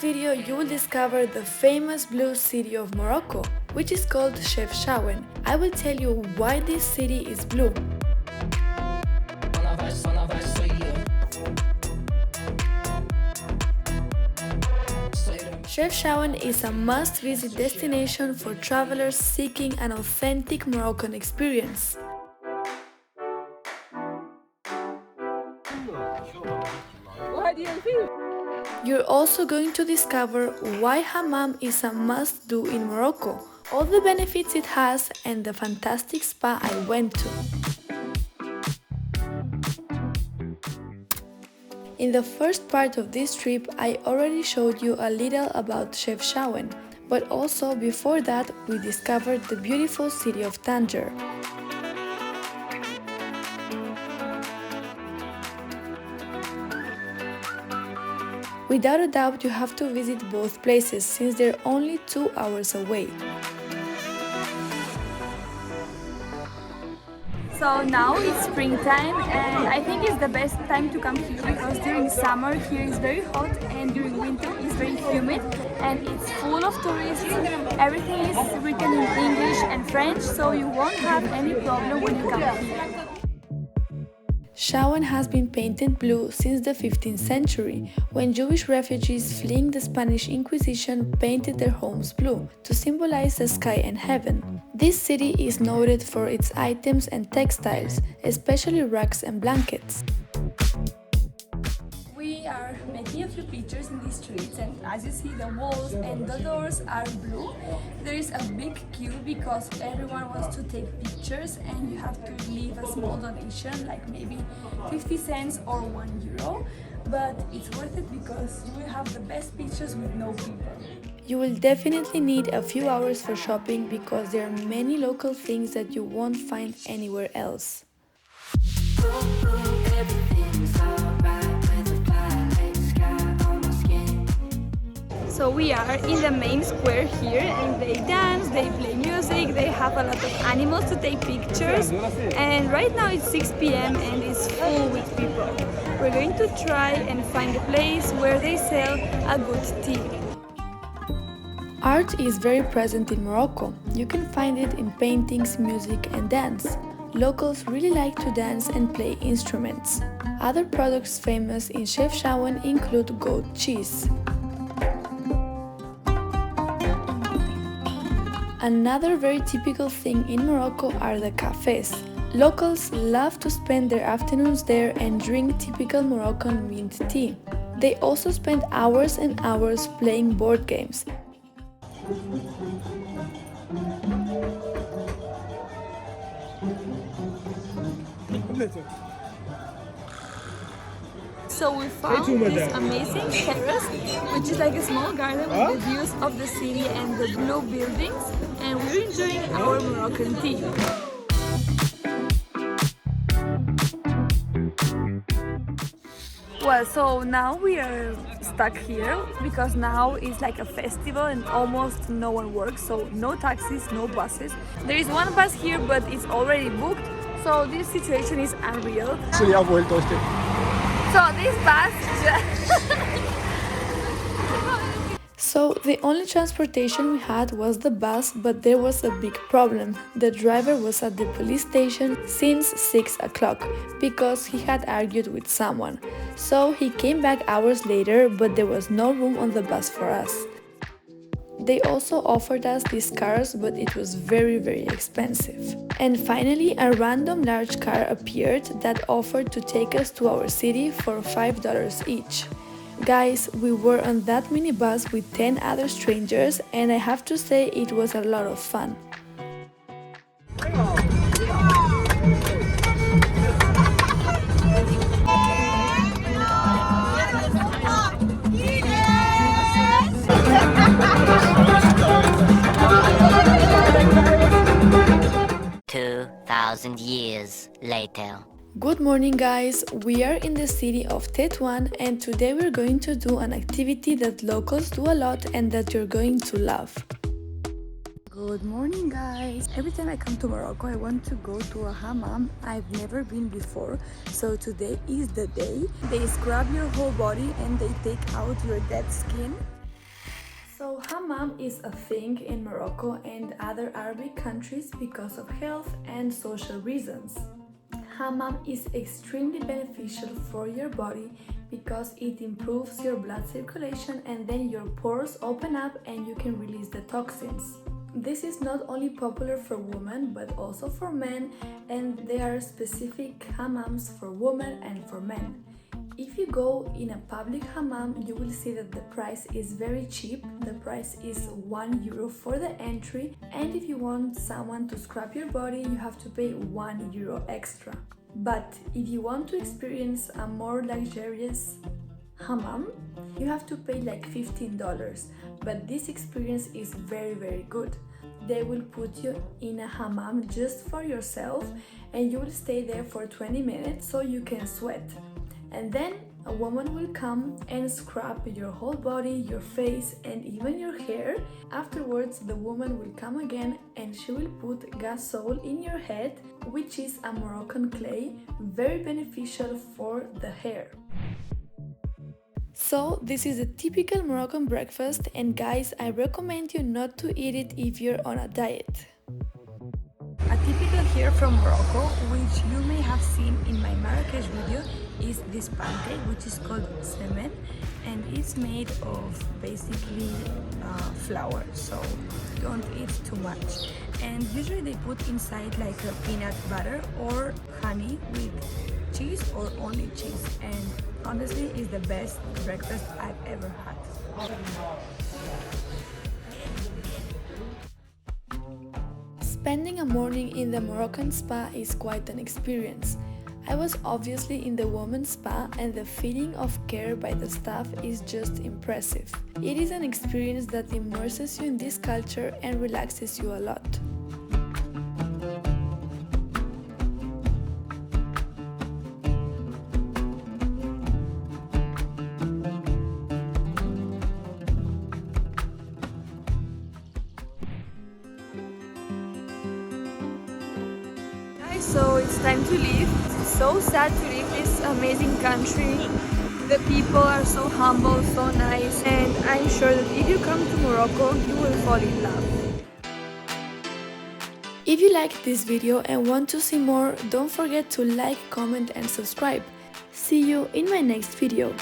video you will discover the famous blue city of Morocco, which is called Chefchaouen. I will tell you why this city is blue. Chefchaouen is a must-visit destination for travelers seeking an authentic Moroccan experience. You're also going to discover why Hammam is a must-do in Morocco, all the benefits it has, and the fantastic spa I went to. In the first part of this trip, I already showed you a little about Chefchaouen, but also before that we discovered the beautiful city of Tangier. Without a doubt, you have to visit both places since they're only 2 hours away. So now it's springtime and I think it's the best time to come here because during summer here is very hot and during winter it's very humid and it's full of tourists. Everything is written in English and French, so you won't have any problem when you come here. Chaouen has been painted blue since the 15th century, when Jewish refugees fleeing the Spanish Inquisition painted their homes blue, to symbolize the sky and heaven. This city is noted for its items and textiles, especially rugs and blankets. We are making a few pictures in these streets and as you see the walls and the doors are blue. There is a big queue because everyone wants to take pictures and you have to leave a small donation like maybe 50 cents or €1, but it's worth it because you will have the best pictures with no people. You will definitely need a few hours for shopping because there are many local things that you won't find anywhere else. So we are in the main square here and they dance, they play music, they have a lot of animals to take pictures and right now it's 6 p.m. and it's full with people. We're going to try and find a place where they sell a good tea. Art is very present in Morocco. You can find it in paintings, music and dance. Locals really like to dance and play instruments. Other products famous in Chefchaouen include goat cheese. Another very typical thing in Morocco are the cafes. Locals love to spend their afternoons there and drink typical Moroccan mint tea. They also spend hours and hours playing board games. So we found this amazing terrace, which is like a small garden with the views of the city and the blue buildings, and we're enjoying our Moroccan tea. Well, so now we are stuck here because now it's like a festival and almost no one works, so no taxis, no buses. There is one bus here but it's already booked, so this situation is unreal. So this bus So the only transportation we had was the bus, but there was a big problem. The driver was at the police station since 6 o'clock because he had argued with someone. So he came back hours later, but there was no room on the bus for us. They also offered us these cars, but it was very expensive. And finally, a random large car appeared that offered to take us to our city for $5 each. Guys, we were on that minibus with 10 other strangers and I have to say it was a lot of fun. Years later. Good morning guys, we are in the city of Tetouan and today we're going to do an activity that locals do a lot and that you're going to love. Good morning guys! Every time I come to Morocco I want to go to a hammam. I've never been before, so today is the day. They scrub your whole body and they take out your dead skin. So hammam is a thing in Morocco and other Arabic countries because of health and social reasons. Hammam is extremely beneficial for your body because it improves your blood circulation and then your pores open up and you can release the toxins. This is not only popular for women but also for men, and there are specific hammams for women and for men. If you go in a public hammam, you will see that the price is very cheap. The price is €1 for the entry, and if you want someone to scrub your body, you have to pay €1 extra. But if you want to experience a more luxurious hammam, you have to pay like $15. But this experience is very good. They will put you in a hammam just for yourself and you will stay there for 20 minutes so you can sweat. And then a woman will come and scrub your whole body, your face and even your hair. Afterwards the woman will come again and she will put gasol in your head, which is a Moroccan clay, very beneficial for the hair. So this is a typical Moroccan breakfast, and guys, I recommend you not to eat it if you're on a diet. A typical here from Morocco, which you may have seen in my Marrakesh video, is this pancake, which is called semen, and it's made of basically flour, so don't eat too much. And usually they put inside like a peanut butter or honey with cheese or only cheese, and honestly it's the best breakfast I've ever had. Spending a morning in the Moroccan spa is quite an experience. I was obviously in the women's spa and the feeling of care by the staff is just impressive. It is an experience that immerses you in this culture and relaxes you a lot. So it's time to leave. It's so sad to leave this amazing country. The people are so humble, so nice, and I'm sure that if you come to Morocco, you will fall in love. If you liked this video and want to see more, don't forget to like, comment and subscribe. See you in my next video.